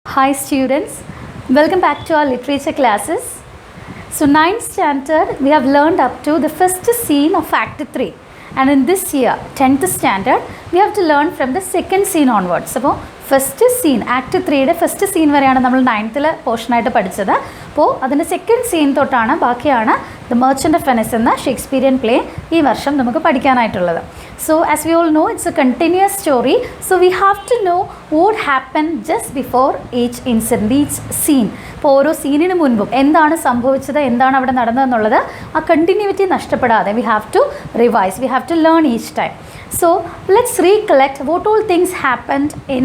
Hi students, welcome back to our literature classes. So 9th standard we have learned up to the first scene of Act 3, and in this year 10th standard we have to learn from the second scene onwards. So first scene act 3യുടെ first scene വരെയാണ് നമ്മൾ 9th പോർഷനായിട്ട് പഠിച്ചത്. അപ്പോൾ അതിൻ്റെ second scene തൊട്ടാണ് ബാക്കിയാണ് the merchant of Venice എന്ന Shakespearean play ഈ വർഷം നമുക്ക് പഠിക്കാനായിട്ടുള്ളത്. So as we all know it's a continuous story. So we have to know what happen just before each incident, each scene. അപ്പോൾ ഓരോ സീനിന് മുൻപും എന്താണ് സംഭവിച്ചത്, എന്താണ് അവിടെ നടന്നതെന്നുള്ളത് ആ കണ്ടിന്യൂറ്റി നഷ്ടപ്പെടാതെ we have to revise, we have to learn each time. So let's recollect what all things happened in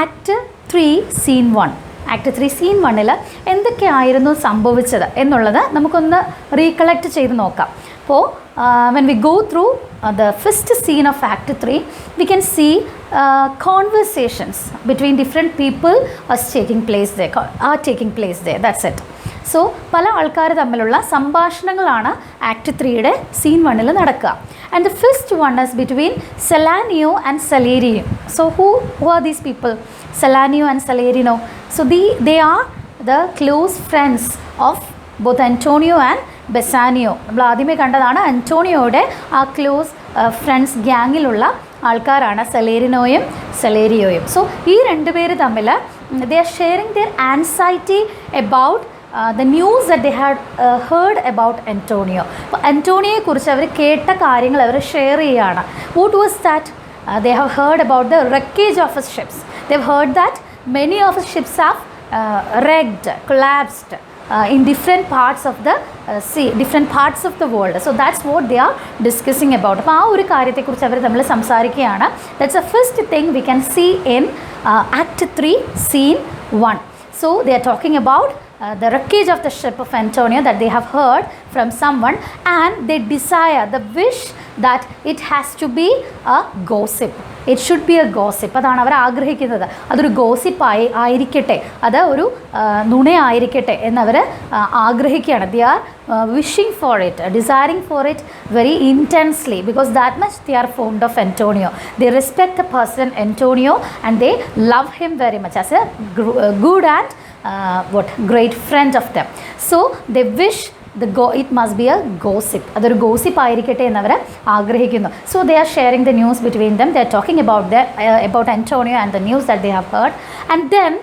Act 3 Scene 1. Act 3 Scene 1ൽ എന്തൊക്കെയായിരുന്നു സംഭവിച്ചത് എന്നുള്ളത് നമുക്കൊന്ന് റീകളക്ട് ചെയ്ത് നോക്കാം. അപ്പോൾ when we go through the first scene of Act 3, we can see conversations between different people are taking place there. That's it. So പല ആൾക്കാർ തമ്മിലുള്ള സംഭാഷണങ്ങളാണ് ആക്ട് 3യുടെ സീൻ 1ൽ നടക്കുക. And the first one is between Solanio and Salerio. So who are these people? Solanio and Salerio. So they are the close friends of both Antonio and Bassanio. നമ്മൾ ആദ്യമേ കണ്ടതാണ് അന്റോണിയോയുടെ ആ ക്ലോസ് ഫ്രണ്ട്സ് ഗ്യാങ്ങിലുള്ള ആൾക്കാരാണ് സെലേരിനോയും സെലേരിയോയും. So ഈ രണ്ടുപേര് തമ്മിൽ they are sharing their anxiety about the news that they had heard about Antonio. അപ്പോൾ അന്റോണിയോയെക്കുറിച്ച് അവർ കേട്ട കാര്യങ്ങൾ അവർ ഷെയർ ചെയ്യുകയാണ്. What was that? They have heard about the wreckage of his ships. They have heard that many of his ships have wrecked, collapsed in different parts of the sea, different parts of the world. So that's what they are discussing about. അപ്പോൾ ആ ഒരു കാര്യത്തെക്കുറിച്ച് അവർ തമ്മിൽ സംസാരിക്കുകയാണ്. That's the first thing we can see in Act 3 Scene 1. So they are talking about the wreckage of the ship of Antonio that they have heard from someone, and they desire the wish that it has to be a gossip. It should be a gossip. അതാണ് അവർ ആഗ്രഹിക്കുന്നത്. അതൊരു ഗോസിപ്പായി ആയിരിക്കട്ടെ, അത് ഒരു നുണയായിരിക്കട്ടെ എന്നവർ ആഗ്രഹിക്കുകയാണ്. They are wishing for it, desiring for it very intensely, because that much they are fond of Antonio. They respect the person Antonio and they love him very much as a good and great friend of them. So they wish it must be a gossip. അതൊരു gossip ആയിരിക്കട്ടെ എന്നവർ ആഗ്രഹിക്കുന്നു. So they are sharing the news between them. They are talking about Antonio and the news that they have heard. And then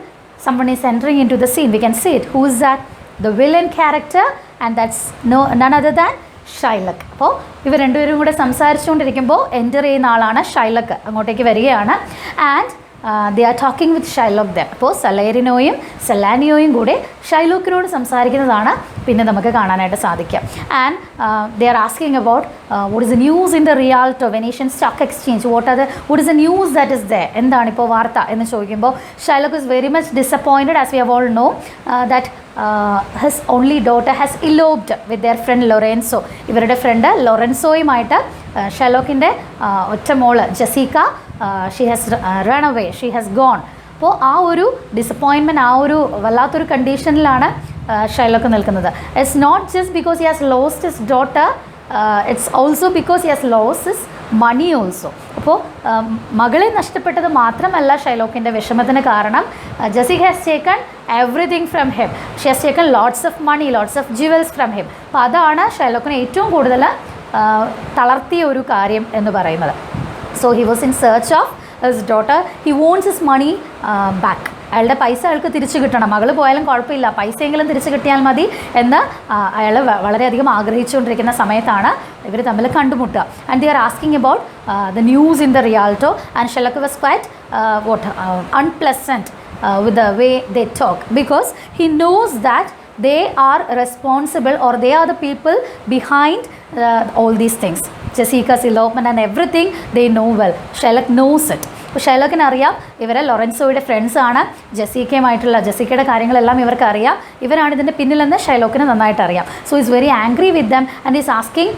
someone is entering into the scene. We can see it. Who is that? The villain character, and that's none other than Shylock. അപ്പോൾ ഇവർ രണ്ടുപേരും കൂടെ സംസാരിച്ചുകൊണ്ടിരിക്കുമ്പോൾ enter ചെയ്യുന്ന ആളാണ് Shylock. അങ്ങോട്ടേക്ക് വരികയാണ്. And they are talking with Shylock dum. അപ്പോൾ സലേരിനോയും സെലാനിയോയും കൂടെ ഷൈലോക്കിനോട് സംസാരിക്കുന്നതാണ് പിന്നെ നമുക്ക് കാണാനായിട്ട് സാധിക്കുക. And they are asking about what is the news in the Rialto Venetian stock exchange. What is the news that is there? എന്താണിപ്പോൾ വാർത്ത എന്ന് ചോദിക്കുമ്പോൾ Shylock is very much disappointed, as we have all know that his only daughter has eloped with their friend Lorenzo. ഇവരുടെ friend ലൊറൻസോയുമായിട്ട് ഷൈലോക്കിൻ്റെ ഒറ്റ മോള് Jessica, she has run away, she has gone. അപ്പോൾ ആ ഒരു ഡിസപ്പോയിൻമെൻറ്റ്, ആ ഒരു വല്ലാത്തൊരു കണ്ടീഷനിലാണ് ഷൈലോക്ക് നിൽക്കുന്നത്. It's not just because he has lost his daughter, it's also because he has lost his money also. അപ്പോൾ മകളെ നഷ്ടപ്പെട്ടത് മാത്രമല്ല ഷൈലോക്കിൻ്റെ വിഷമത്തിന് കാരണം. Jessica has taken everything from him. She has taken lots of money, lots of jewels from him. അപ്പോൾ അതാണ് ഷൈലോക്കിനെ ഏറ്റവും കൂടുതൽ തളർത്തിയ ഒരു കാര്യം എന്ന് പറയുന്നത്. So he was in search of his daughter. He wants his money back. അയാളുടെ പൈസ അയാൾക്ക് തിരിച്ചു കിട്ടണം. മകൾ പോയാലും കുഴപ്പമില്ല, പൈസയെങ്കിലും തിരിച്ചു കിട്ടിയാൽ മതി എന്ന് അയാൾ വളരെയധികം ആഗ്രഹിച്ചുകൊണ്ടിരിക്കുന്ന സമയത്താണ് ഇവർ തമ്മിൽ കണ്ടുമുട്ടുക. And they are asking about the news in the Rialto. And Shylock was quite unpleasant with the way they talk, because he knows that they are responsible, or they are the people behind all these things. Jessica's elopement and everything they know well. Shylock knows it. അപ്പോൾ ഷൈലോക്കിന് അറിയാം ഇവരെ ലൊറൻസോയുടെ ഫ്രണ്ട്സാണ്. ജസീക്കയുടെ കാര്യങ്ങളെല്ലാം ഇവർക്ക് അറിയാം. ഇവരാണ് ഇതിൻ്റെ പിന്നിലെന്ന് ഷൈലോക്കിന് നന്നായിട്ട് അറിയാം. So is very angry with them and is asking,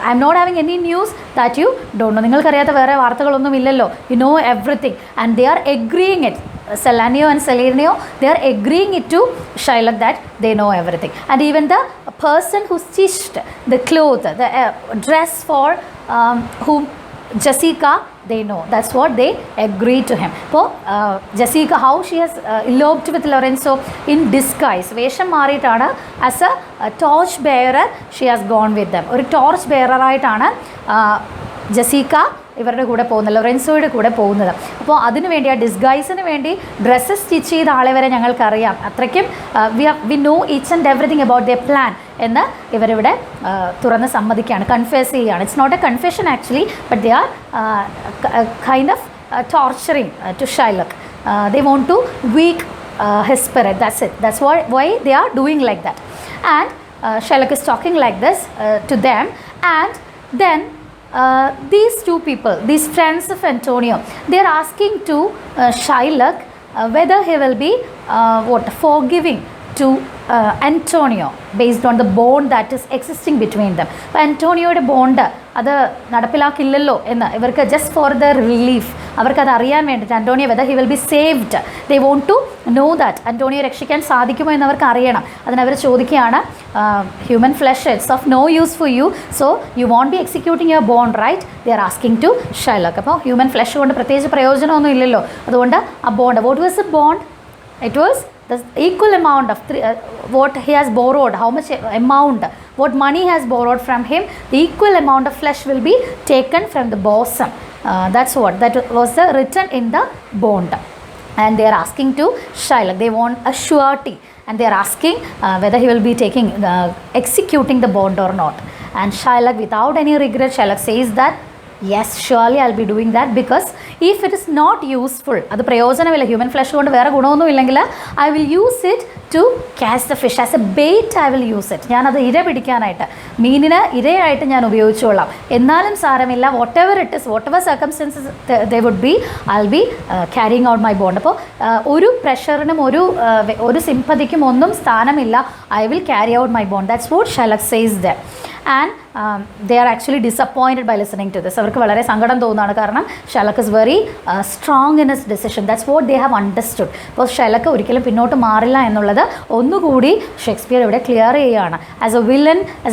I M not having any news that you don't know. നിങ്ങൾക്കറിയാത്ത വേറെ വാർത്തകളൊന്നും ഇല്ലല്ലോ. You know everything. And they are agreeing it. Selanio and Salerno, they are agreeing it to Shylock that they know everything. And even the person who stitched the cloth, the dress for whom Jessica, they know. That's what they agree to him. So Jessica, how she has eloped with Lorenzo in disguise. വേഷം മാറിയിട്ടാണ് as a torch bearer she has gone with them. ഒരു torch bearer ആയിട്ടാണ് Jessica ഇവരുടെ കൂടെ പോകുന്നത്, ലൊറൻസോയുടെ കൂടെ പോകുന്നത്. അപ്പോൾ അതിനു വേണ്ടി, ആ ഡിസ്ഗൈസിന് വേണ്ടി ഡ്രസ്സ് സ്റ്റിച്ച് ചെയ്ത ആളെ വരെ ഞങ്ങൾക്കറിയാം. അത്രയ്ക്കും we know each and everything about the plan എന്ന് ഇവരിവിടെ തുറന്ന് സമ്മതിക്കുകയാണ്, കൺഫെസ് ചെയ്യുകയാണ്. It's not a confession actually, but they are kind of torturing to Shylock. They want to weak his spirit. That's it. That's why they are doing like that. And Shylock is talking like this to them. And then these two people, these friends of Antonio, they are asking to Shylock whether he will be forgiving to Antonio based on the bond that is existing between them. അപ്പോൾ ആൻറ്റോണിയോയുടെ bond അത് നടപ്പിലാക്കില്ലല്ലോ എന്ന് ഇവർക്ക് just for the relief, അവർക്കത് അറിയാൻ വേണ്ടിയിട്ട് Antonio whether he will be saved, they want to know that. Antonio രക്ഷിക്കാൻ സാധിക്കുമോ എന്ന് അവർക്ക് അറിയണം. അതിനവർ ചോദിക്കുകയാണ്, human flesh it's of no use for you, so you won't be executing your bond right. They are asking to Shylock. അപ്പോൾ human flesh കൊണ്ട് പ്രത്യേകിച്ച് പ്രയോജനമൊന്നും ഇല്ലല്ലോ, അതുകൊണ്ട് ആ bond, what was a bond? It was the equal amount of what he has borrowed, how much amount, what money has borrowed from him, the equal amount of flesh will be taken from the bosom. That's what, that was the written in the bond. And they are asking to Shylock, they want a surety, and they are asking whether he will be executing the bond or not. And Shylock, without any regret, Shylock says that yes, surely I'll be doing that, because if it is not useful, അത് പ്രയോജനമില്ല, human flush കൊണ്ട് വേറെ ഗുണമൊന്നും ഇല്ലെങ്കിൽ, I will use it to catch the fish as a bait. I will use it. ഞാനത് ഇര പിടിക്കാനായിട്ട്, മീനിന് ഇരയായിട്ട് ഞാൻ ഉപയോഗിച്ചോളാം. എന്നാലും സാരമില്ല, whatever it is, whatever circumstances they would be, I'll be carrying out my bond. അപ്പോൾ ഒരു പ്രഷറിനും ഒരു സിമ്പതിക്കും ഒന്നും സ്ഥാനമില്ല. I will carry out my bond. That's what Shylock says there. And they are actually disappointed by listening to this. അവർക്ക് വളരെ സങ്കടം തോന്നുകയാണ്, കാരണം Shylock is very strong in his decision. That's what they have understood. അപ്പോൾ Shylock ഒരിക്കലും പിന്നോട്ട് മാറില്ല എന്നുള്ളത് ഒന്നുകൂടി ഷേക്സ്പിയർ ഇവിടെ ക്ലിയർ ചെയ്യുകയാണ്. As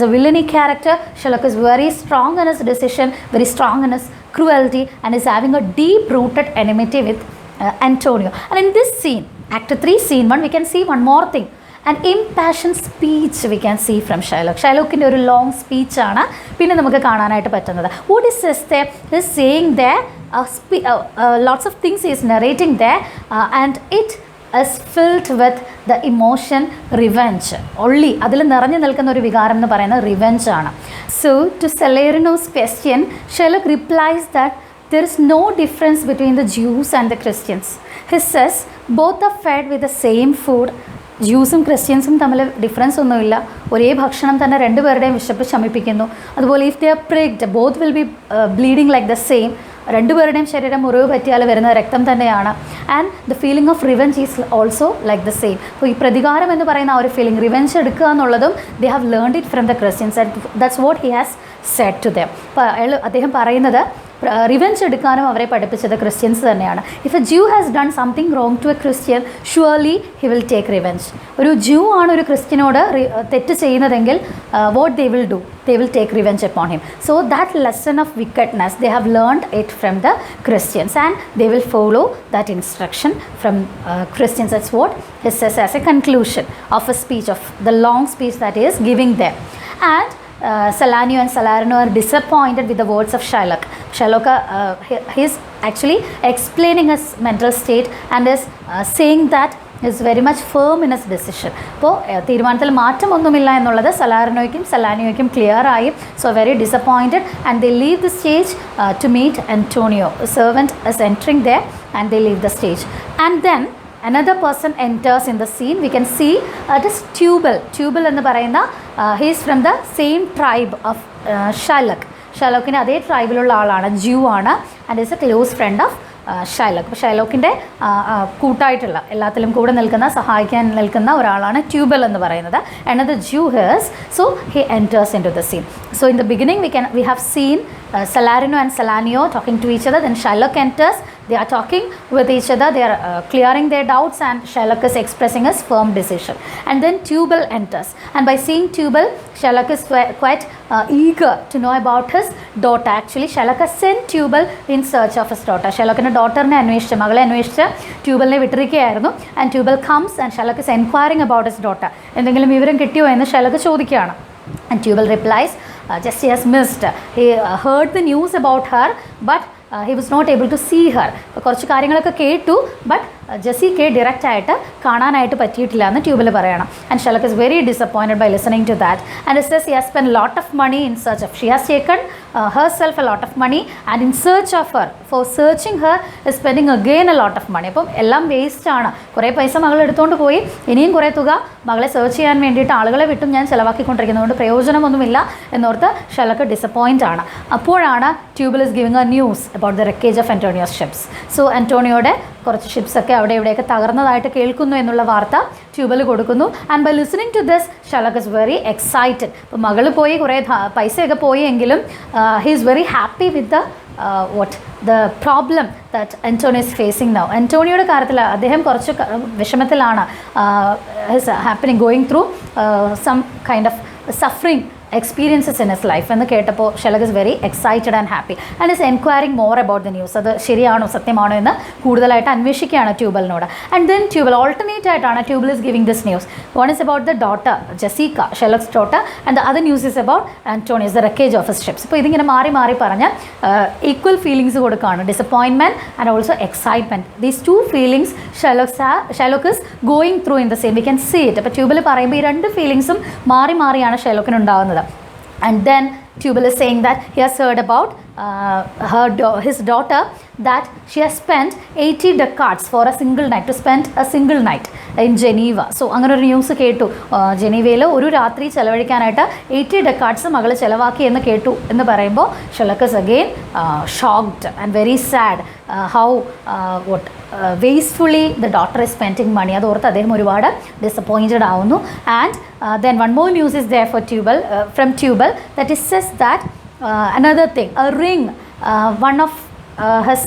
a villainy character, Shylock is very strong in his decision, very strong in his cruelty, and is having a deep rooted enmity with Antonio. And in this scene, Act 3 Scene 1, we can see one more thing. An impassioned speech we can see from Shylock. ഷൈലോക്കിൻ്റെ ഒരു long സ്പീച്ചാണ് പിന്നെ നമുക്ക് കാണാനായിട്ട് പറ്റുന്നത്. What is this there? He is saying there, lots of things he is narrating there, and it is filled with the emotion revenge. only അതിൽ നിറഞ്ഞു നിൽക്കുന്ന ഒരു വികാരം എന്ന് പറയുന്നത് റിവെഞ്ച് ആണ്. So to Salerno's question, Shylock replies that there is no difference between the Jews and the Christians. He says both are fed with the same food. ജ്യൂസും ക്രിസ്ത്യൻസും തമ്മിൽ ഡിഫറൻസ് ഒന്നുമില്ല, ഒരേ ഭക്ഷണം തന്നെ രണ്ടുപേരുടെയും വിശപ്പ് ശമിപ്പിക്കുന്നു. അതുപോലെ if they are pricked, both will be bleeding like the same. രണ്ടുപേരുടെയും ശരീരം മുറിവ് പറ്റിയാൽ വരുന്ന രക്തം തന്നെയാണ്. And the feeling of revenge is also like the same. അപ്പോൾ ഈ പ്രതികാരം എന്ന് പറയുന്ന ആ ഒരു ഫീലിംഗ്, റിവെഞ്ച് എടുക്കുക എന്നുള്ളതും they have learned it from the Christians. That's what he has said to them. അപ്പോൾ അദ്ദേഹം പറയുന്നത് റിവെഞ്ച് എടുക്കാനും അവരെ പഠിപ്പിച്ചത് ക്രിസ്ത്യൻസ് തന്നെയാണ്. If a Jew has done something wrong to a Christian, surely he will take revenge. ഒരു Jew ആണ് ഒരു ക്രിസ്ത്യനോട് തെറ്റ് ചെയ്യുന്നതെങ്കിൽ what they will do, they will take revenge upon him. So that lesson of wickedness, they have learned it from the Christians, and they will follow that instruction from Christians. That's what he says as a conclusion of a speech, of the long speech that he is giving there. And Salanio and Salerno are disappointed with the words of Shylock. Shylock he is actually explaining his mental state and is saying that is very much firm in his decision. അപ്പോൾ തീരുമാനത്തിൽ മാറ്റമൊന്നുമില്ല എന്നുള്ളത് സലാനിയോയ്ക്കും clear ആയി. So very disappointed, and they leave the stage to meet Antonio. Servant is entering there and they leave the stage. And then another person enters in the scene. We can see it is Tubal എന്ന് പറയുന്ന he is from the same tribe of Shylock. ഷൈലോക്കിൻ്റെ അതേ ട്രൈബിലുള്ള ആളാണ്, ജ്യൂ ആണ്, and is A close friend of Shylock. അപ്പോൾ ഷൈലോക്കിൻ്റെ കൂട്ടായിട്ടുള്ള എല്ലാത്തിലും കൂടെ സഹായിക്കാൻ നിൽക്കുന്ന ഒരാളാണ് ട്യൂബൽ എന്ന് പറയുന്നത്. another Jew here, so he enters into the scene. So in the beginning we have seen Salarino and Salanio talking to each other. Then Shylock enters. They are talking with each other. They are clearing their doubts, and Shylock is expressing his firm decision. And then Tubal enters. And by seeing Tubal, Shylock is quite eager to know about his daughter. Actually, Shylock has sent Tubal in search of his daughter. Shylockന്റെ ഡോട്ടറിനെ അന്വേഷിച്ച്, മകളെ അന്വേഷിച്ച് ട്യൂബലിനെ വിട്ടിരിക്കുകയായിരുന്നു. And Tubal comes and Shylock is enquiring about his daughter. എന്തെങ്കിലും വിവരം കിട്ടിയോ എന്ന് Shylock ചോദിക്കുകയാണ്. And Tubal replies, just he has missed. He heard the news about her, but he was not able to see her. കുറച്ച് കാര്യങ്ങളൊക്കെ കേട്ടു, but ജെസിക്ക് direct ആയിട്ട് കാണാനായിട്ട് പറ്റിയിട്ടില്ല എന്ന് ട്യൂബൽ പറയണം. And Shylock is very disappointed by listening to that. And it says he has spent lot of money in search of. She has taken herself a lot of money, and in search of her, for searching her is spending again a lot of money. അപ്പം എല്ലാം waste ആണ്. കുറേ പൈസ മകൾ എടുത്തുകൊണ്ട് പോയി, ഇനിയും കുറേ തുക മകളെ സെർച്ച് ചെയ്യാൻ വേണ്ടിയിട്ട് ആളുകളെ വിട്ടും ഞാൻ ചിലവാക്കിക്കൊണ്ടിരിക്കുന്നതുകൊണ്ട് പ്രയോജനമൊന്നുമില്ല എന്നോർത്ത് Shylock ഡിസപ്പോയിൻ്റ് ആണ്. അപ്പോഴാണ് tubal is giving a news about the wreckage of Antonio's ships. So Antonioയുടെ കുറച്ച് ഷിപ്സൊക്കെ അവിടെ ഇവിടെയൊക്കെ തകർന്നതായിട്ട് കേൾക്കുന്നു എന്നുള്ള വാർത്ത ട്യൂബൽ കൊടുക്കുന്നു. And by listening to this Shylock is very excited. ഇപ്പോൾ മകൾ പോയി കുറേ പൈസയൊക്കെ പോയി എങ്കിലും he is very happy with the problem that Antonio is facing now. Antonioയുടെ കാര്യത്തിൽ അദ്ദേഹം കുറച്ച് വിഷമത്തിലാണ്. going through some kind of suffering experiences in his life എന്ന് കേട്ടപ്പോൾ Shylock is very excited and happy and is enquiring more about the news. അത് ശരിയാണോ സത്യമാണോ എന്ന് കൂടുതലായിട്ട് അന്വേഷിക്കുകയാണ് ട്യൂബലിനോട്. ആൻഡ് ദെൻ ട്യൂബൽ ഓൾട്ടർനേറ്റ് ആയിട്ടാണ് tubal is giving this news. One is about the daughter Jessica, Shylock's daughter, and the other news is about Antonius, the wreckage of his ships. ഇപ്പോൾ ഇതിങ്ങനെ മാറി മാറി പറഞ്ഞ് ഈക്വൽ ഫീലിങ്സ് കൊടുക്കുകയാണ്. Disappointment and also excitement. These two feelings Shylock is going through in the same. We can see it. അപ്പോൾ tubal പറയുമ്പോൾ ഈ രണ്ട് ഫീലിങ്സും മാറി മാറിയാണ് Shylockന് ഉണ്ടാകുന്നത്. And then Tubal is saying that he has heard about his daughter, that she has spent 80 ducats for a single night, to spend a single night in Geneva. So അങ്ങനെ ഒരു news കേട്ടു. ജനീവയിൽ ഒരു രാത്രി ചെലവഴിക്കാനായിട്ട് 80 ducats മകൾ ചിലവാക്കി എന്ന് കേട്ടു എന്ന് പറയുമ്പോൾ Shylock is again shocked and very sad how wastefully the daughter is spending money. അതോർത്ത് അദ്ദേഹം ഒരുപാട് ഡിസപ്പോയിൻറ്റഡ് ആവുന്നു. And then one more news is there for Tubal, from Tubal, that it says that another thing, a ring, one of his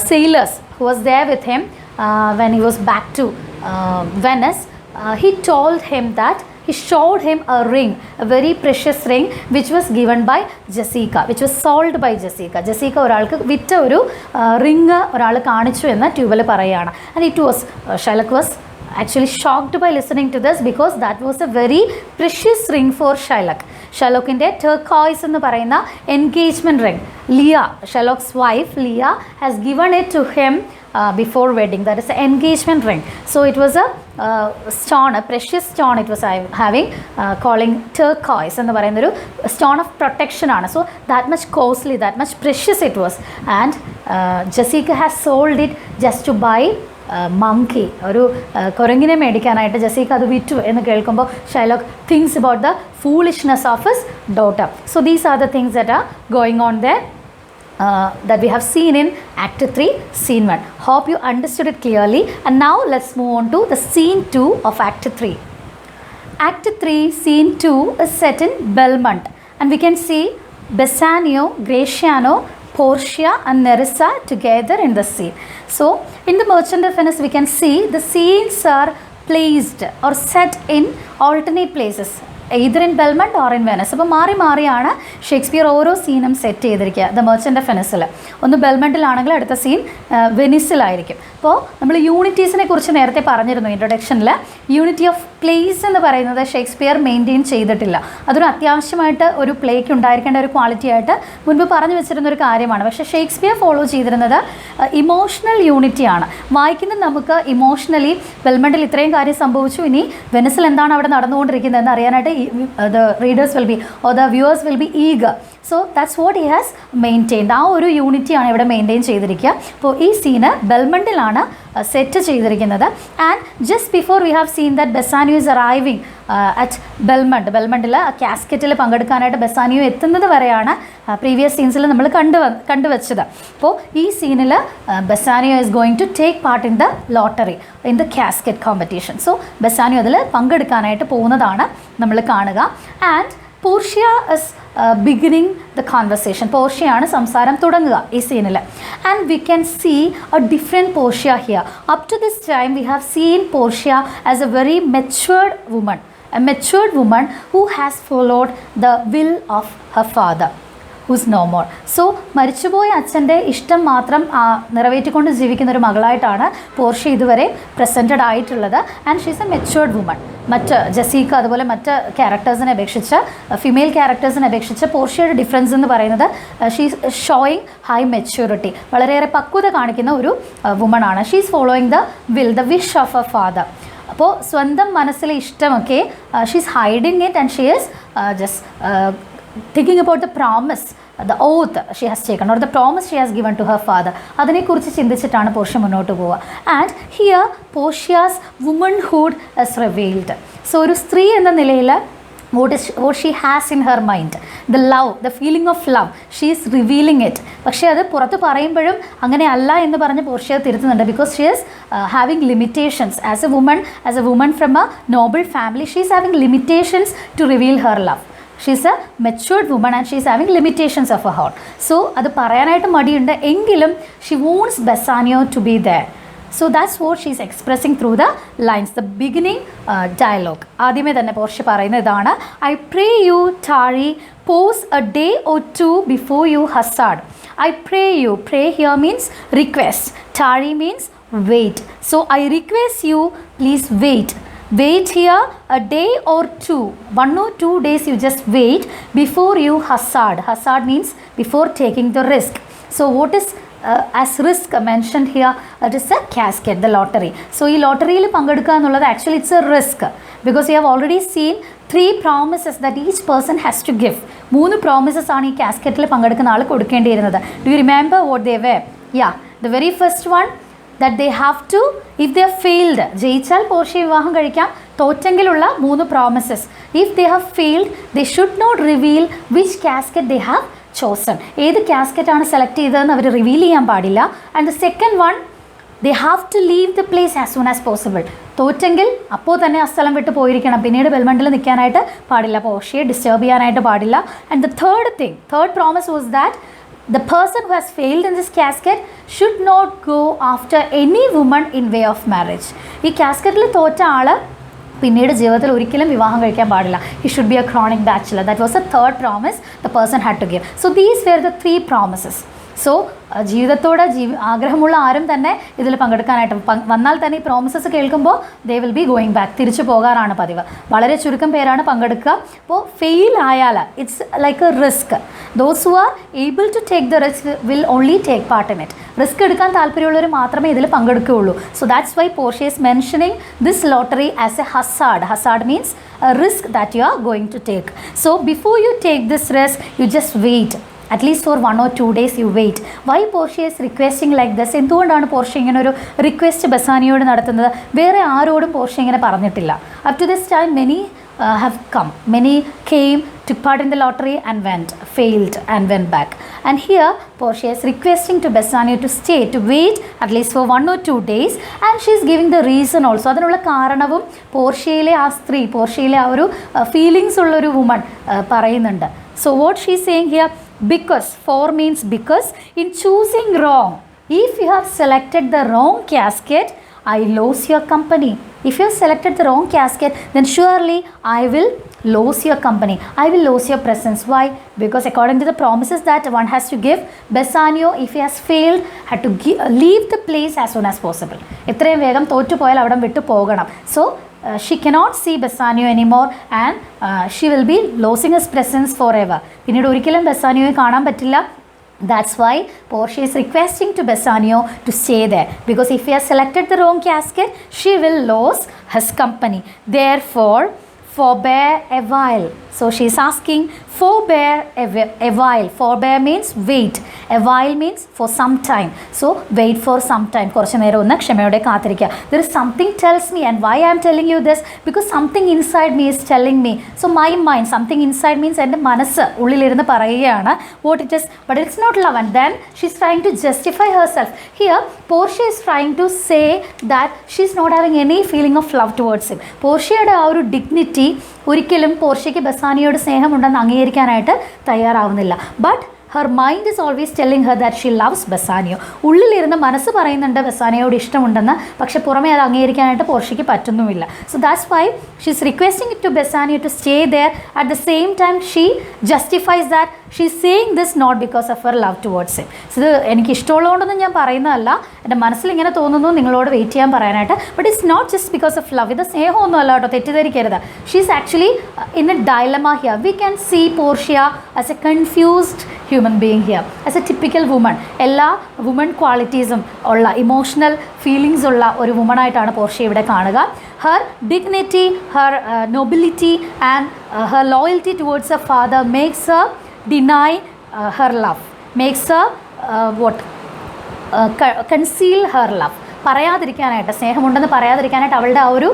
sailors who was there with him when he was back to Venice, he told him that he showed him a ring, a very precious ring which was given by Jessica, which was sold by Jessica. Jessica ഒരാൾക്ക് വിറ്റ ഒരു ring ഒരാൾ കാണിച്ചു എന്ന് tubal പറയുകയാണ്. And it was Shylock was actually shocked by listening to this, because that was a very precious ring for Shylock. Shylockന്റെ turquoise എന്ന് പറയുന്ന engagement ring Leah, Shylock's wife Leah, has given it to him before wedding. That is an engagement ring. So it was a stone, a precious stone it was having, calling turquoise എന്ന് പറയുന്നൊരു stone of protection ആണ്. So that much costly, that much precious it was. And Jessica has sold it just to buy monkey, ഒരു കുരങ്ങിനെ മേടിക്കാനായിട്ട് Jessica അത് വിറ്റു എന്ന് കേൾക്കുമ്പോൾ Shylock thinks about the foolishness of his daughter. So these are the things that are going on there, that we have seen in Act 3, Scene 1. Hope you understood it clearly. And now let's move on to the Scene 2 of Act 3. Act 3, Scene 2 is set in Belmont, and we can see Bassanio, Gratiano, Portia and Nerissa together in the scene. So in the Merchant of Venice we can see the scenes are placed or set in alternate places, either in Belmont or in Venice. അപ്പോൾ മാറി മാറിയാണ് Shakespeare ഓരോ സീനും set ചെയ്തിരിക്കുക. The merchant of വെനസിൽ ഒന്ന് ബെൽമണ്ടിലാണെങ്കിൽ അടുത്ത scene വെനിസിലായിരിക്കും. അപ്പോൾ നമ്മൾ യൂണിറ്റീസിനെ കുറിച്ച് നേരത്തെ പറഞ്ഞിരുന്നു ഇൻട്രൊഡക്ഷനിൽ. യൂണിറ്റി ഓഫ് പ്ലേസ് എന്ന് പറയുന്നത് ഷേക്സ്പിയർ മെയിൻറ്റെയിൻ ചെയ്തിട്ടില്ല. അതൊരു അത്യാവശ്യമായിട്ട് ഒരു പ്ലേക്ക് ഉണ്ടായിരിക്കേണ്ട ഒരു ക്വാളിറ്റി ആയിട്ട് മുൻപ് പറഞ്ഞു വെച്ചിരുന്ന ഒരു കാര്യമാണ്. പക്ഷേ ഷേക്സ്പിയർ ഫോളോ ചെയ്തിരുന്നത് ഇമോഷണൽ യൂണിറ്റിയാണ്. വായിക്കുന്നത് നമുക്ക് ഇമോഷണലി ബെൽമണ്ടിൽ ഇത്രയും കാര്യം സംഭവിച്ചു, ഇനി വെനിസിൽ എന്താണ് അവിടെ നടന്നുകൊണ്ടിരിക്കുന്നതെന്ന് അറിയാനായിട്ട് the readers will be, or the viewers will be eager. So that's what he has maintained. ആ ഒരു യൂണിറ്റിയാണ് ഇവിടെ മെയിൻറ്റെയിൻ ചെയ്തിരിക്കുക. അപ്പോൾ ഈ സീന് ബെൽമണ്ടിലാണ് സെറ്റ് ചെയ്തിരിക്കുന്നത്. And just before we have seen that Bassanio is arriving at ബെൽമണ്ടിൽ കാസ്കറ്റിൽ പങ്കെടുക്കാനായിട്ട് ബെസാനിയോ എത്തുന്നത് വരെയാണ് പ്രീവിയസ് സീൻസിൽ നമ്മൾ കണ്ടുവച്ചത്. അപ്പോൾ ഈ സീനിൽ Bassanio is going to take part in the lottery, in the casket competition. So Bassanio അതിൽ പങ്കെടുക്കാനായിട്ട് പോകുന്നതാണ് നമ്മൾ കാണുക. And Portia is beginning the conversation. പോർഷ്യയാണ് സംസാരം തുടങ്ങുക ഈ സീനിൽ. And we can see a different Portia here. Up to this time we have seen Portia as a very matured woman, a matured woman who has followed the will of her father, who's no more. So മരിച്ചുപോയ അച്ഛൻ്റെ ഇഷ്ടം മാത്രം നിറവേറ്റിക്കൊണ്ട് ജീവിക്കുന്ന ഒരു മകളായിട്ടാണ് Portia ഇതുവരെ presented ആയിട്ടുള്ളത്. And she's A matured woman. മറ്റ് Jessica അതുപോലെ മറ്റ് ക്യാരക്ടേഴ്സിനെ അപേക്ഷിച്ച്, ഫിമെയിൽ ക്യാരക്ടേഴ്സിനെ അപേക്ഷിച്ച് പോർഷ്യയുടെ ഡിഫറൻസ് എന്ന് പറയുന്നത് ഷീസ് ഷോയിങ് ഹൈ മെച്യൂരിറ്റി, വളരെയേറെ പക്വത കാണിക്കുന്ന ഒരു വുമൺ ആണ്. She's following the will, the wish of a father. അപ്പോൾ സ്വന്തം മനസ്സിലെ ഇഷ്ടമൊക്കെ she's hiding it and she is just thinking about the promise, the oath she has taken or the promise she has given to her father. അതിനെക്കുറിച്ച് ചിന്തിച്ചിട്ടാണ് Portia മുന്നോട്ട് പോവുക. And here Portia's womanhood is revealed. സോ ഒരു സ്ത്രീ എന്ന നിലയിൽ what she has in her mind, the love, the feeling of love, she is revealing it. പക്ഷേ അത് പുറത്ത് പറയുമ്പോഴും അങ്ങനെ അല്ല എന്ന് പറഞ്ഞ് പോർഷ്യ തിരുത്തുന്നുണ്ട്. Because she is having limitations as a woman from a noble family. She is having limitations to reveal her love. She is a matured woman and she is having limitations of a whole. So അത് പറയാനായിട്ട് മടിയുണ്ട്, എങ്കിലും she wants Bassanio to be there. So that's what she's expressing through the lines, the beginning dialogue. ആദ്യമേ തന്നെ Portia പറയുന്ന ഇതാണ്, I pray you, Tari, pause a day or two before you hazard. I pray you. Pray here means request. Tari means wait. So I request you, please wait. Wait here a day or two. 1 or 2 days you just wait before you hazard. Hazard means before taking the risk. So what is as risk mentioned here, it is a casket, the lottery. So ഈ ലോട്ടറിയിൽ പങ്കെടുക്കുക എന്നുള്ളത് actually it's a risk. Because you have already seen 3 promises that each person has to give. 3 promises ആണ് ഈ കാസ്കറ്റിൽ പങ്കെടുക്കുന്ന ആൾ കൊടുക്കേണ്ടിയിരുന്നത്. Do you remember what they were? Yeah, the very first one that they have to, if they have failed, ജയിച്ചാൽ Portia വിവാഹം കഴിക്കാം, തോറ്റെങ്കിലുള്ള 3 promises. If they have failed, they should not reveal which casket they have chosen. ഏത് കാസ്കറ്റാണ് select ചെയ്തതെന്ന് അവർ reveal ചെയ്യാൻ പാടില്ല. And the second one, they have to leave the place as soon as possible. തോറ്റെങ്കിൽ അപ്പോൾ തന്നെ ആ സ്ഥലം വിട്ട് പോയിരിക്കണം, പിന്നീട് ബെൽമണ്ടിൽ നിൽക്കാനായിട്ട് പാടില്ല, പോർഷ്യയെ ഡിസ്റ്റർബ് ചെയ്യാനായിട്ട് പാടില്ല. And the third promise was that the person who has failed in this casket should not go after any woman in way of marriage. ഈ കാസ്കറ്റിൽ തോറ്റ ആൾ പിന്നീട് ജീവിതത്തിൽ ഒരിക്കലും വിവാഹം കഴിക്കാൻ പാടില്ല. He should be a chronic bachelor. That was the third promise the person had to give. So these were the 3 promises. So ജീവിതത്തോടെ ആഗ്രഹമുള്ള ആരും തന്നെ ഇതിൽ പങ്കെടുക്കാനായിട്ട് വന്നാൽ തന്നെ ഈ പ്രോമിസസ് കേൾക്കുമ്പോൾ they will be going back, തിരിച്ചു പോകാറാണ് പതിവ്. വളരെ ചുരുക്കം പേരാണ് പങ്കെടുക്കുക. അപ്പോൾ ഫെയിൽ ആയാൽ it's like a risk. Those who are able to take the risk will only take part in it. Risk എടുക്കാൻ താല്പര്യമുള്ളവർ മാത്രമേ ഇതിൽ പങ്കെടുക്കുകയുള്ളൂ. So that's why Portia is mentioning this lottery as a hazard. Hazard means a risk that you are going to take. So before you take this risk, you just wait. At least for 1 or 2 days you wait. Why Portia is requesting like this? എന്തുകൊണ്ടാണ് Portia ഇങ്ങനെ ഒരു request ബെസാനിയോട് നടത്തുന്നത്? വേറെ ആരോടും Portia ഇങ്ങനെ പറഞ്ഞിട്ടില്ല. Up to this time many have come. Many came, took part in the lottery and went, failed and went back. And here Portia is requesting to Bassanio to stay, to wait at least for 1 or 2 days. And she is giving the reason also. അതിനുള്ള കാരണവും പോർഷ്യയിലെ ആ സ്ത്രീ, പോർഷ്യയിലെ ആ ഒരു feelings ഉള്ളൊരു woman പറയുന്നുണ്ട്. So what she is saying here, because, for means because, in choosing wrong, if you have selected the wrong casket, I lose your company. If you have selected the wrong casket, then surely I will lose your company. I will lose your presence. Why? Because according to the promises that one has to give, Bassanio, if he has failed, had to leave the place as soon as possible. എത്രയും വേഗം തോറ്റു പോയാൽ അവിടെ വിട്ടു പോകണം. So she cannot see Bassanio anymore and she will be losing his presence forever. പിന്നീട് ഒരിക്കലും ബെസാനിയോയെ കാണാൻ പറ്റില്ല. That's why Portia is requesting to Bassanio to stay there, because if he has selected the wrong casket, she will lose his company. Therefore, forbear a while. So she is asking, forbear a while. Forbear means wait. A while means for some time. So wait for some time. കുറച്ച് നേരം ഒന്ന് ക്ഷമയോടെ കാത്തിരിക്കുക. There is something tells me, and why I am telling you this? Because something inside me is telling me. So my mind, something inside means എൻ്റെ മനസ്സ് ഉള്ളിലിരുന്ന് പറയുകയാണ് what it is, but it's not love. And then she's trying to justify herself. Here Portia is trying to say that she's not having any feeling of love towards him. പോർഷ്യയുടെ ആ ഒരു dignity, ഒരിക്കലും പോർഷ്യയ്ക്ക് ബസാനിയോട് സ്നേഹമുണ്ടെന്ന് അംഗീകരിക്കാനായിട്ട് തയ്യാറാവുന്നില്ല. But her mind is always telling her that she loves Bassanio. ഉള്ളിലിരുന്ന് മനസ്സ് പറയുന്നുണ്ട് ബസാനിയോട് ഇഷ്ടമുണ്ടെന്ന്, പക്ഷെ പുറമേ അത് അംഗീകരിക്കാനായിട്ട് പോർഷ്യയ്ക്ക് പറ്റുന്നുമില്ല. So that's why she is requesting to Bassanio to stay there. At the same time she justifies that she is saying this not because of her love towards him. ഇത് എനിക്ക് ഇഷ്ടമുള്ളതുകൊണ്ടൊന്നും ഞാൻ പറയുന്നതല്ല, എൻ്റെ മനസ്സിൽ ഇങ്ങനെ തോന്നുന്നു നിങ്ങളോട് വെയിറ്റ് ചെയ്യാൻ പറയാനായിട്ട്. But it's not just because of love. ഇത് സ്നേഹമൊന്നും അല്ല കേട്ടോ, തെറ്റിദ്ധരിക്കരുത്. She is actually in a dilemma here. We can see Portia as a confused human being here, as a typical woman. എല്ലാ വുമൺ ക്വാളിറ്റീസും ഉള്ള, ഇമോഷണൽ ഫീലിങ്സ് ഉള്ള ഒരു വുമണായിട്ടാണ് പോർഷ്യ ഇവിടെ കാണുക. Her dignity, her nobility and her loyalty towards her father makes her deny her love, makes her conceal her love. പറയാതിരിക്കാനായിട്ട്, സ്നേഹമുണ്ടെന്ന് പറയാതിരിക്കാനായിട്ട് അവളുടെ ആ ഒരു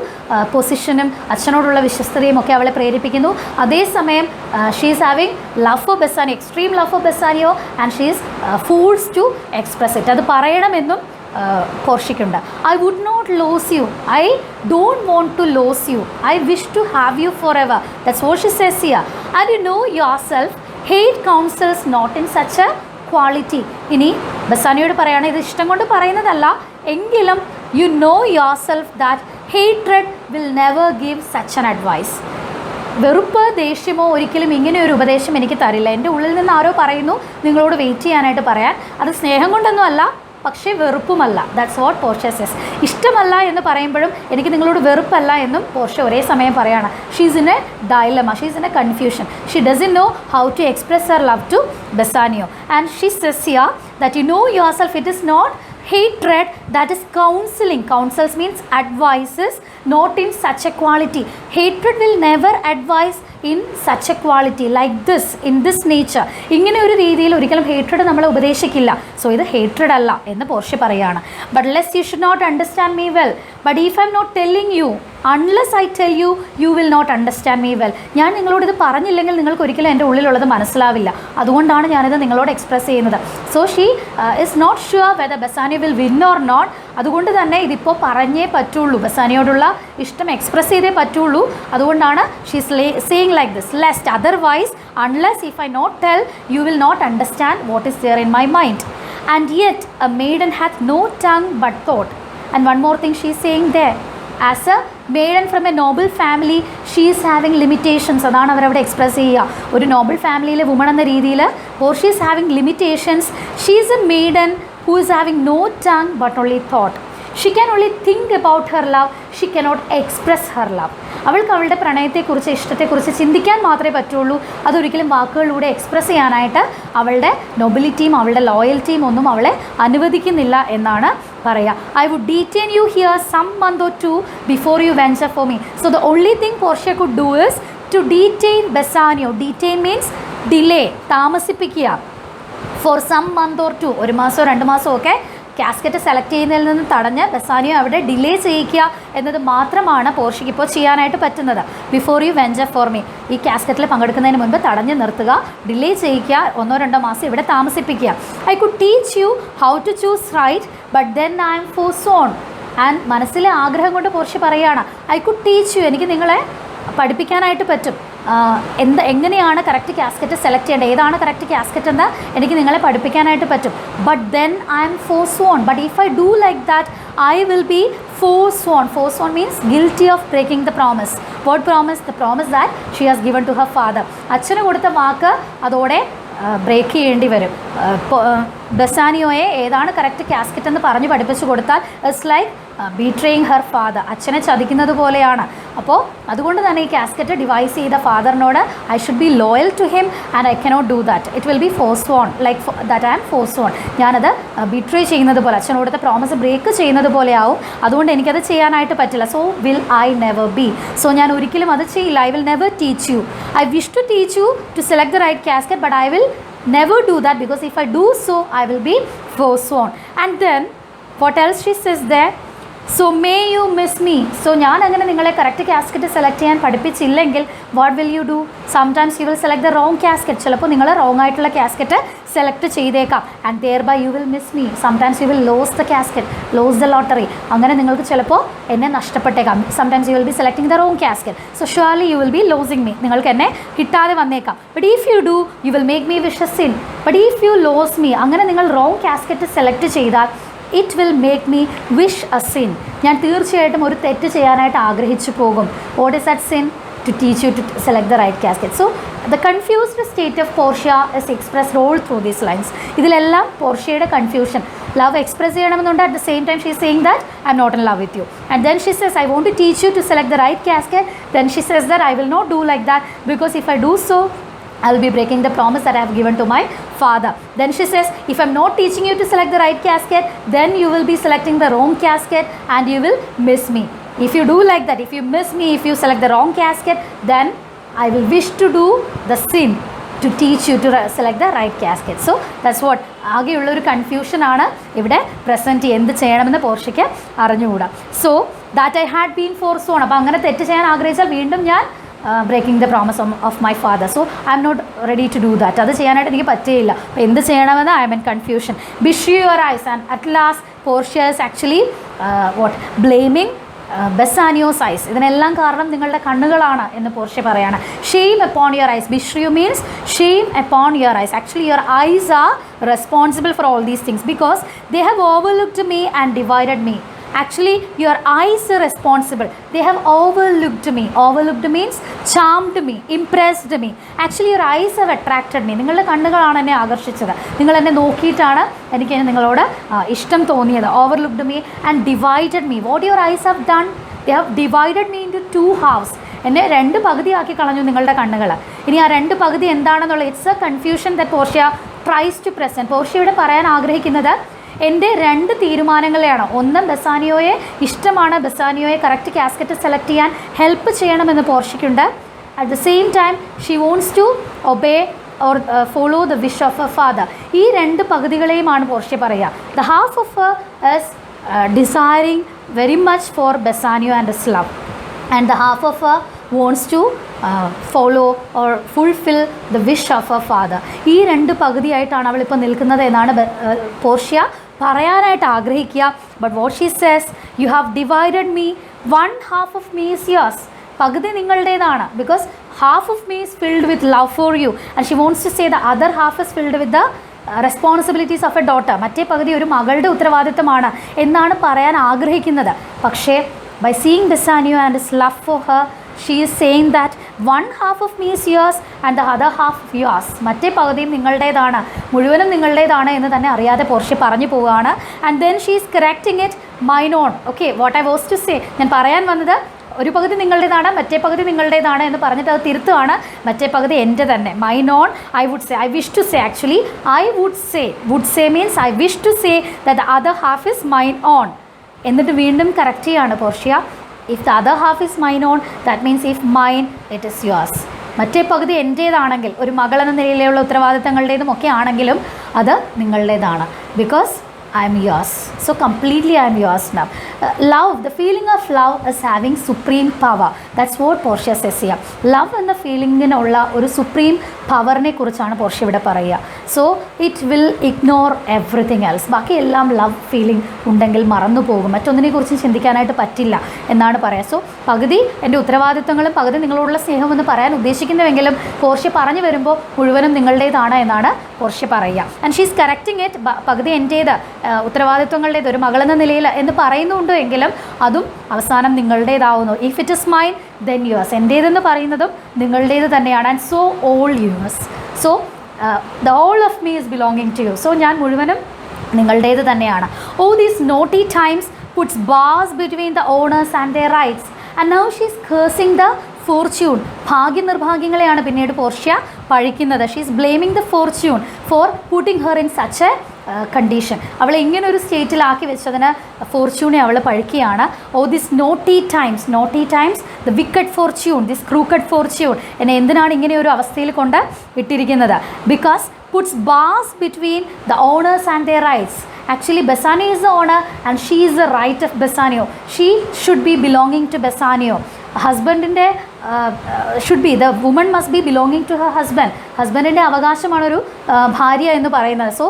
പൊസിഷനും അച്ഛനോടുള്ള വിശ്വസ്തതയും ഒക്കെ അവളെ പ്രേരിപ്പിക്കുന്നു. അതേസമയം she is having love for Bassanio, extreme love for Bassanio, and she is forced to express it. അത് പറയണമെന്നും പോർഷ്യയ്ക്കുണ്ട്. I would not lose you, I don't want to lose you, I wish to have you forever. That's what she says here. And you know yourself hate counsels not in such a quality. ഇനി ബസാനിയോട് പറയുകയാണ്, ഇത് ഇഷ്ടം കൊണ്ട് പറയുന്നതല്ല, എങ്കിലും you know your self that hatred will never give such an advice. വെറുപ്പ്, ദേഷ്യമോ ഒരിക്കലും ഇങ്ങനെ ഒരു ഉപദേശം എനിക്ക് തരില്ല. എൻ്റെ ഉള്ളിൽ നിന്ന് ആരോ പറയുന്നു നിങ്ങളോട് വെയിറ്റ് ചെയ്യാനായിട്ട് പറയാൻ. അത് സ്നേഹം കൊണ്ടൊന്നും അല്ല, പക്ഷേ വെറുപ്പുമല്ല. That's what Portia says. ഇഷ്ടമല്ല എന്ന് പറയുമ്പോഴും എനിക്ക് നിങ്ങളോട് വെറുപ്പല്ല എന്നും പോർഷ്യ ഒരേ സമയം പറയുകയാണ്. She's in a dilemma, she's in a confusion. She doesn't know how to express her love to Bassanio. And she says here that you know yourself it is not hatred that is counseling. Counsels means advices, not in such a quality. Hatred will never advise in such a quality like this, in this nature. ഇങ്ങനെ ഒരു രീതിയിൽ ഒരിക്കലും hatred നമ്മളെ ഉപദേശിക്കില്ല. So ഇത് hatred അല്ല എന്ന് Portia പറയുകയാണ്. But lest you should not understand me well, but if I M not telling you, unless I tell you, you will not understand me well. ഞാൻ നിങ്ങളോട് ഇത് പറഞ്ഞില്ലെങ്കിൽ നിങ്ങൾക്ക് ഒരിക്കലും എൻ്റെ ഉള്ളിലുള്ളത് മനസ്സിലാവില്ല. അതുകൊണ്ടാണ് ഞാനിത് നിങ്ങളോട് എക്സ്പ്രസ് ചെയ്യുന്നത്. So she is not sure whether Bassanio will win or not. അതുകൊണ്ട് തന്നെ ഇതിപ്പോൾ പറഞ്ഞേ പറ്റുള്ളൂ, ബസാനിയോടുള്ള ഇഷ്ടം എക്സ്പ്രസ് ചെയ്തേ പറ്റുള്ളൂ. അതുകൊണ്ടാണ് she saying like this, lust otherwise unless if I not tell, you will not understand what is there in my mind. And yet a maiden hath no tongue but thought. And one more thing she is saying there, as a maiden from a noble family, she is having limitations. അതാണ് അവരവിടെ express ചെയ്യുക. ഒരു നോബിൾ ഫാമിലിയിലെ woman എന്ന രീതിയിൽ Portia is having limitations. She is a maiden who is having no tongue but only thought. She can only think about her love, she cannot express her love. അവൾക്ക് അവളുടെ പ്രണയത്തെക്കുറിച്ച്, ഇഷ്ടത്തെക്കുറിച്ച് ചിന്തിക്കാൻ മാത്രമേ പറ്റുള്ളൂ. അതൊരിക്കലും വാക്കുകളിലൂടെ എക്സ്പ്രസ് ചെയ്യാനായിട്ട് അവളുടെ നൊബിലിറ്റിയും അവളുടെ ലോയൽറ്റിയും ഒന്നും അവളെ അനുവദിക്കുന്നില്ല എന്നാണ് പറയുക. I would detain you here some month or two before you venture for me. So the only thing Portia could do is to detain Bassanio. Detain means delay, താമസിപ്പിക്കുക. For some month or two, ഒരു മാസമോ 2 മാസമോ ഒക്കെ casket select ചെയ്യുന്നതിൽ നിന്ന് തടഞ്ഞ് Bassanio അവിടെ delay ചെയ്യിക്കുക എന്നത് മാത്രമാണ് പോർഷ്യയ്ക്ക് ഇപ്പോൾ ചെയ്യാനായിട്ട് പറ്റുന്നത്. Before you venture for me, ഈ കാസ്കറ്റിൽ പങ്കെടുക്കുന്നതിന് മുൻപ് തടഞ്ഞ് നിർത്തുക, ഡിലേ ചെയ്യിക്കുക, 1-2 മാസം ഇവിടെ താമസിപ്പിക്കുക. I could teach you how to choose right but then I M force on. And മനസ്സിലെ ആഗ്രഹം കൊണ്ട് പോർഷ്യ പറയുകയാണ്, ഐ കുഡ് ടീച്ച് യു, എനിക്ക് നിങ്ങളെ പഠിപ്പിക്കാനായിട്ട് പറ്റും. എങ്ങനെയാണ് കറക്റ്റ് കാസ്കറ്റ് സെലക്ട് ചെയ്യേണ്ടത്, ഏതാണ് കറക്റ്റ് കാസ്കറ്റ് എന്ന് എനിക്ക് നിങ്ങളെ പഠിപ്പിക്കാനായിട്ട് പറ്റും. But then I M force on. But if I do like that I will be force on. Forsworn means guilty of breaking the promise. What promise? The promise that she has given to her father. അച്ഛന് കൊടുത്ത വാക്ക് അതോടെ break ചെയ്യേണ്ടി വരും. ബസാനിയോയെ ഏതാണ് correct casket എന്ന് പറഞ്ഞ് പഠിപ്പിച്ചു കൊടുത്താൽ ഇറ്റ്സ് ലൈക്ക് ബീട്രേയിങ് ഹർ ഫാദർ, അച്ഛനെ ചതിക്കുന്നത് പോലെയാണ്. അപ്പോൾ അതുകൊണ്ട് തന്നെ ഈ കാസ്കറ്റ് ഡിവൈസ് ചെയ്ത ഫാദറിനോട് I should be loyal to him and I cannot do that. It will be force on like that I am force on. ഞാനത് ബീട്രേ ചെയ്യുന്നത് പോലെ, അച്ഛനോട് കൊടുത്ത പ്രോമിസ് ബ്രേക്ക് ചെയ്യുന്നത് പോലെ ആവും. അതുകൊണ്ട് എനിക്കത് ചെയ്യാനായിട്ട് പറ്റില്ല. So will I never be. So ഞാൻ ഒരിക്കലും അത് ചെയ്യില്ല. I will never teach you. I wish to teach you to select the right casket but I will never do that, because if I do so I will be forced on. And then what else she says there? So may you miss me. So ഞാൻ അങ്ങനെ നിങ്ങളെ correct casket select ചെയ്യാൻ പഠിപ്പിച്ചില്ലെങ്കിൽ what will you do? Sometimes you will select the wrong casket. ചിലപ്പോൾ നിങ്ങൾ wrong ആയിട്ടുള്ള casket select ചെയ്തേക്കാം. And thereby you will miss me. Sometimes you will lose the casket, lose the lottery. അങ്ങനെ നിങ്ങൾക്ക് ചിലപ്പോൾ എന്നെ നഷ്ടപ്പെട്ടേക്കാം. Sometimes you will be selecting the wrong casket. So surely you will B losing me. നിങ്ങൾക്ക് എന്നെ കിട്ടാതെ വന്നേക്കാം. But if you do you will make me wish a sin. But if you lose me, അങ്ങനെ നിങ്ങൾ wrong casket select ചെയ്താൽ it will make me wish a sin. ഞാൻ തീർച്ചയായിട്ടും ഒരു തെറ്റ് ചെയ്യാനായിട്ട് ആഗ്രഹിച്ചു പോകും. What is that sin? To teach you to select the right casket. So the confused state of Portia is expressed all through these lines. ഇതിലെല്ലാം പോർഷ്യയുടെ confusion, love express ചെയ്യണമെന്നുണ്ട്. At the same time she is saying that I M not in love with you. And then she says I want to teach you to select the right casket. Then she says that I will not do like that because if I do so I will be breaking the promise that I have given to my father. Then she says, if I am not teaching you to select the right casket, then you will be selecting the wrong casket and you will miss me. If you do like that, if you miss me, if you select the wrong casket, then I will wish to do the sin to teach you to select the right casket. So that's what ആകെയുള്ളൊരു കൺഫ്യൂഷനാണ് ഇവിടെ present. എന്ത് ചെയ്യണമെന്ന് പോർഷ്യയ്ക്ക് അറിഞ്ഞുകൂടാ. So that I had been forsworn. അപ്പോൾ അങ്ങനെ തെറ്റ് ചെയ്യാൻ ആഗ്രഹിച്ചാൽ വീണ്ടും ഞാൻ breaking the promise of my father. So I M not ready to do that. അത് ചെയ്യാനായിട്ട് എനിക്ക് പറ്റുകയില്ല. അപ്പോൾ എന്ത് ചെയ്യണമെന്ന് I am in confusion. Beshrew your eyes. And at last Portia is actually what blaming Bassanio's eyes. ഇതിനെല്ലാം കാരണം നിങ്ങളുടെ കണ്ണുകളാണ് എന്ന് പോർഷ്യ പറയാണ്. Shame upon your eyes. Beshrew means shame upon your eyes. Actually your eyes are responsible for all these things because they have overlooked me and divided me. Actually, your eyes are responsible. They have overlooked me. Overlooked means charmed me, impressed me. Actually, your eyes have attracted me. നിങ്ങളുടെ കണ്ണുകളാണ് എന്നെ ആകർഷിച്ചത്. നിങ്ങൾ എന്നെ നോക്കിയിട്ടാണ് എനിക്ക് നിങ്ങളോട് ഇഷ്ടം തോന്നിയത്. Overlooked me and divided me. What your eyes have done? They have divided me into two halves. എന്നെ രണ്ട് പകുതിയാക്കി കളഞ്ഞു നിങ്ങളുടെ കണ്ണുകൾ. ഇനി ആ രണ്ട് പകുതി എന്താണെന്നുള്ള it's a confusion that Portia tries to present. പോർഷ്യയുടെ പറയാൻ ആഗ്രഹിക്കുന്നത് എൻ്റെ രണ്ട് തീരുമാനങ്ങളെയാണ്. ഒന്ന് ബെസാനിയോയെ ഇഷ്ടമാണ്, ബെസാനിയോയെ കറക്റ്റ് കാസ്കറ്റ് സെലക്ട് ചെയ്യാൻ ഹെൽപ്പ് ചെയ്യണമെന്ന് പോർഷ്യയ്ക്കുണ്ട്. At the same time she wants to obey or follow the wish of a father. ഈ രണ്ട് പകുതികളെയുമാണ് പോർഷ്യ പറയുക. The half of us desiring very much for Bassanio and his love and the half of wants to follow or fulfill the wish of her father. ഈ രണ്ട് പകുതിയായിട്ടാണ് അവളിപ്പോൾ നിൽക്കുന്നത് എന്നാണ് Portia പറയാനായിട്ട് ആഗ്രഹിക്കുക. But what she says, you have divided me, one half of me is yours. പകുതി നിങ്ങളുടേതാണ് because half of me is filled with love for you and she wants to say the other half is filled with the responsibilities of a daughter. മറ്റേ പകുതി ഒരു മകളുടെ ഉത്തരവാദിത്തമാണ് എന്നാണ് പറയാൻ ആഗ്രഹിക്കുന്നത്. പക്ഷേ by seeing Bassanio and his love for her, she is saying that one half of me is yours and the other half of yours. മറ്റേ പകുതിയും നിങ്ങളുടേതാണ്, മുഴുവനും നിങ്ങളുടേതാണ് എന്ന് തന്നെ അറിയാതെ പോർഷ്യ പറഞ്ഞു പോവുകയാണ്. And then she is correcting it mine own. Okay, what I was to say, ഞാൻ പറയാൻ വന്നത് ഒരു പകുതി നിങ്ങളുടേതാണ്, മറ്റേ പകുതി നിങ്ങളുടേതാണ് എന്ന് പറഞ്ഞിട്ട് അത് തിരുത്തുകയാണ്. മറ്റേ പകുതി എൻ്റെ തന്നെ. Mine own, I would say, I wish to say, actually I would say means I wish to say that the other half is mine own. എന്നിട്ട് വീണ്ടും കറക്റ്റ് ചെയ്യാണ് Portia. If the other half is mine own, that means if mine, it is yours. മറ്റേ പകുതി എൻ്റേതാണെങ്കിൽ, ഒരു മകളെന്ന നിലയിലുള്ള ഉത്തരവാദിത്തങ്ങളുടേതും ഒക്കെ ആണെങ്കിലും അത് നിങ്ങളുടേതാണ്. Because I am yours. So completely I am yours now. Love, the feeling of love is having supreme power. That's what Portia says here. Love എന്ന ഫീലിങ്ങിനുള്ള ഒരു സുപ്രീം പവറിനെ കുറിച്ചാണ് പോർഷ്യ ഇവിടെ പറയുക. So it will ignore everything else. ബാക്കി എല്ലാം love feeling ഉണ്ടെങ്കിൽ മറന്നു പോകും, മറ്റൊന്നിനെക്കുറിച്ചും ചിന്തിക്കാനായിട്ട് പറ്റില്ല എന്നാണ് പറയുക. സോ പകുതി എൻ്റെ ഉത്തരവാദിത്തങ്ങളും പകുതി നിങ്ങളോടുള്ള സ്നേഹമെന്ന് പറയാൻ ഉദ്ദേശിക്കുന്നുവെങ്കിലും പോർഷ്യ പറഞ്ഞു വരുമ്പോൾ മുഴുവനും നിങ്ങളുടേതാണ് എന്നാണ് പോർഷ്യ പറയുക. And she is correcting it. പകുതി എൻ്റേത്, ഉത്തരവാദിത്വങ്ങളുടേത്, ഒരു മകളെന്ന നിലയിൽ എന്ന് പറയുന്നുണ്ട് എങ്കിലും അതും അവസാനം നിങ്ങളുടേതാവുന്നു. If it is mine then yours. എൻ്റേതെന്ന് പറയുന്നതും നിങ്ങളുടേത് തന്നെയാണ്. And so all yours. So the all of me is belonging to you. So ഞാൻ മുഴുവനും നിങ്ങളുടേത് തന്നെയാണ്. O these naughty times puts bars between the owners and their rights and now she is cursing the fortune. ഭാഗ്യനിർഭാഗ്യങ്ങളെയാണ് പിന്നീട് Portia പഴിക്കുന്നത്. She is blaming the fortune for putting her in such a condition. അവളെ ഇങ്ങനൊരു സ്റ്റേറ്റിലാക്കി വെച്ചതിന് ഫോർച്യൂണെ അവൾ പഴിക്കുകയാണ്. O this naughty times the wicked fortune, this crooked fortune എന്നെ എന്തിനാണ് ഇങ്ങനെ ഒരു അവസ്ഥയിൽ കൊണ്ട് ഇട്ടിരിക്കുന്നത്? Because puts bars between the owners and their rights. Actually, Bassanio is the owner and she is the right of Bassanio. She should be belonging to Bassanio. ഹസ്ബൻഡിൻ്റെ should be the woman must be belonging to her husband. ഹസ്ബൻഡിൻ്റെ അവകാശമാണൊരു ഭാര്യ എന്ന് പറയുന്നത്. So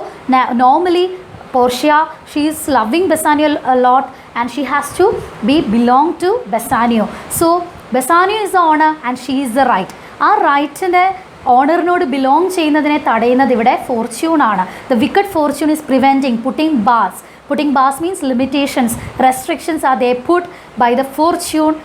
normally Portia, she is loving Bassanio a lot and she has to be belong to Bassanio. So Bassanio is the owner and she is the right. ആ റൈറ്റിൻ്റെ ഓണറിനോട് belong ചെയ്യുന്നതിനെ തടയുന്നത് ഇവിടെ fortune ആണ്. The wicked fortune is preventing putting bars. Putting bars means limitations, restrictions are they put by the fortune.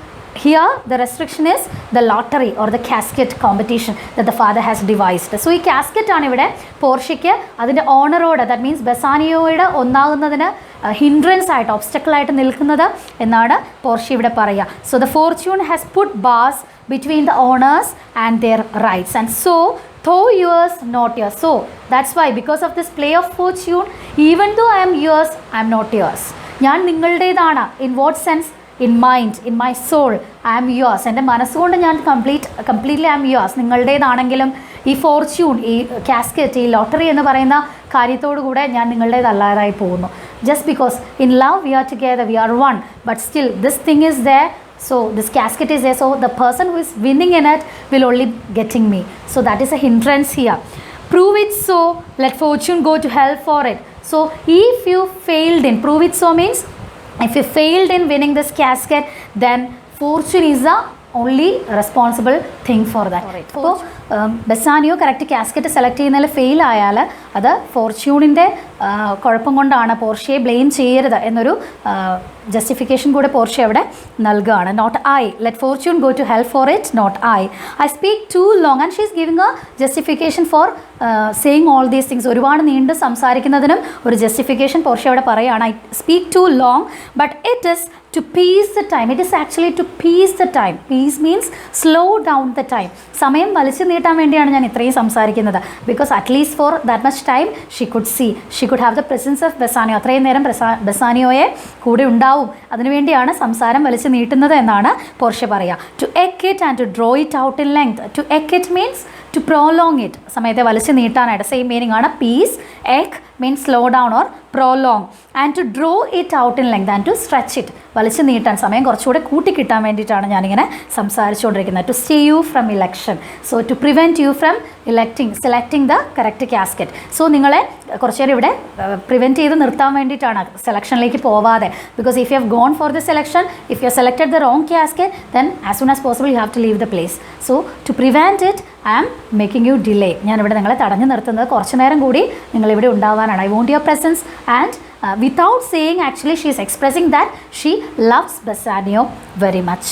Here the restriction is the lottery or the casket competition that the father has devised. So ഈ casket ആണ് ഇവിടെ പോർഷ്യയ്ക്ക് അതിൻ്റെ ഓണറോട്, that means ബസാനിയോയുടെ ഒന്നാകുന്നതിന് hindrance ആയിട്ട് obstacle ആയിട്ട് നിൽക്കുന്നത് എന്നാണ് Portia ഇവിടെ പറയുക. So the Fortune has puttu bars between the owners and their rights, and so though yours not yours. So that's why because of this play of fortune, even though I am yours, I am not yours. ഞാൻ നിങ്ങളുടേതാണ്. In what sense? In mind, in my soul, I am yours. എൻ്റെ മനസ്സുകൊണ്ട് ഞാൻ completely I am yours. നിങ്ങളുടേതാണെങ്കിലും ഈ Fortune, ഈ casket, ഈ lottery എന്ന് പറയുന്ന കാര്യത്തോടു കൂടെ ഞാൻ നിങ്ങളുടേതല്ലാതായി പോകുന്നു. Just because in love we are together, we are one, but still this thing is there. So this casket is there, so the person who is winning in it will only getting me. So that is a hindrance here. Prove it so, let fortune go to hell for it. So if you failed in, prove it so means if you failed in winning this casket, then fortune is the only responsible thing for that. അപ്പോൾ Bassanio correct casket select ചെയ്യുന്നതിൽ fail ആയാൽ അത് ഫോർച്യൂണിൻ്റെ കുഴപ്പം കൊണ്ടാണ്, പോർഷ്യയെ blame ചെയ്യരുത് എന്നൊരു justification കൂടെ Portia അവിടെ നൽകുകയാണ്. Not I, let fortune go to help for it, not I speak too long. And she is giving a justification for saying all these things. ഒരുപാട് നീണ്ട് സംസാരിക്കുന്നതിനും ഒരു ജസ്റ്റിഫിക്കേഷൻ പോർഷ്യ അവിടെ പറയുകയാണ്. I speak too long but it is to peace the time. It is actually to peace the time. Peace means slow down the time. സമയം വലിച്ചു നീട്ടാൻ വേണ്ടിയാണ് ഞാൻ ഇത്രയും സംസാരിക്കുന്നത്. Because at least for that much time she could see, she could have the presence of Bassanio. അത്രയും നേരം ബസാനിയോയെ കൂടെ ഉണ്ടാവും. അതിനുവേണ്ടിയാണ് സംസാരം വലിച്ചു നീട്ടുന്നത് എന്നാണ് പോർഷ്യ പറയുക. To eke it and to draw it out in length. To eke it means to prolong it, സമയത്തെ വലിച്ചു നീട്ടാനായിട്ട്. സെയിം മീനിങ് ആണ്. Peace, eke means slow down or prolong, and to draw it out in length and to stretch it. വലിച്ചു നീട്ടാൻ, സമയം കുറച്ചുകൂടെ കൂട്ടി കിട്ടാൻ വേണ്ടിയിട്ടാണ് ഞാനിങ്ങനെ സംസാരിച്ചുകൊണ്ടിരിക്കുന്നത്. To stay you from election, so to prevent you from selecting the correct casket. So നിങ്ങളെ കുറച്ചു നേരം ഇവിടെ പ്രിവെൻറ്റ് ചെയ്ത് നിർത്താൻ വേണ്ടിയിട്ടാണ് സെലക്ഷനിലേക്ക് പോവാതെ. Because if you have gone for the selection, if you have selected the wrong casket, then as soon as possible you have to leave the place. So to prevent it, I am making you delay. ഞാനിവിടെ നിങ്ങളെ തടഞ്ഞു നിർത്തുന്നത് കുറച്ചു നേരം കൂടി നിങ്ങളിവിടെ ഉണ്ടാവാനാണ്. I want your presence. And without saying, actually she is expressing that she loves Bassanio very much.